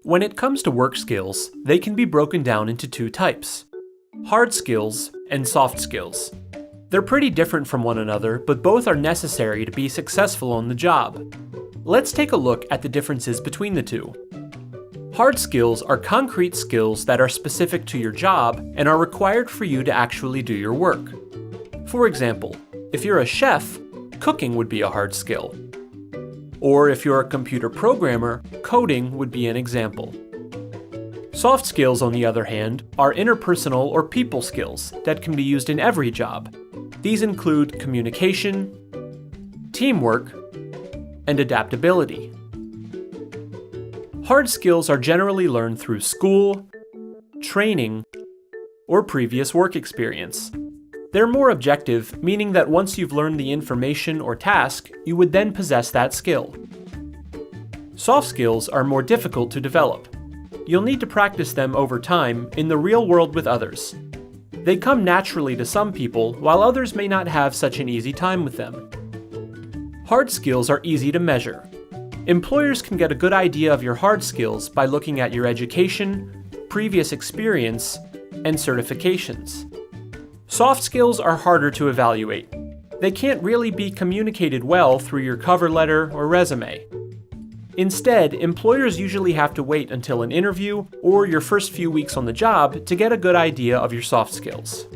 When it comes to work skills, they can be broken down into two types: hard skills and soft skills. They're pretty different from one another, but both are necessary to be successful on the job. Let's take a look at the differences between the two. Hard skills are concrete skills that are specific to your job and are required for you to actually do your work. For example, if you're a chef, cooking would be a hard skill. Or if you're a computer programmer, coding would be an example. Soft skills, on the other hand, are interpersonal or people skills that can be used in every job. These include communication, teamwork, and adaptability. Hard skills are generally learned through school, training, or previous work experience. They're more objective, meaning that once you've learned the information or task, you would then possess that skill. Soft skills are more difficult to develop. You'll need to practice them over time in the real world with others. They come naturally to some people, while others may not have such an easy time with them. Hard skills are easy to measure. Employers can get a good idea of your hard skills by looking at your education, previous experience, and certifications. Soft skills are harder to evaluate. They can't really be communicated well through your cover letter or resume. Instead, employers usually have to wait until an interview or your first few weeks on the job to get a good idea of your soft skills.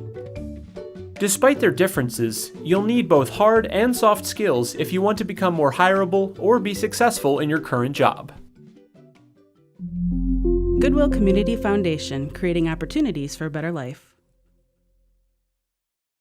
Despite their differences, you'll need both hard and soft skills if you want to become more hireable or be successful in your current job. Goodwill Community Foundation, creating opportunities for a better life.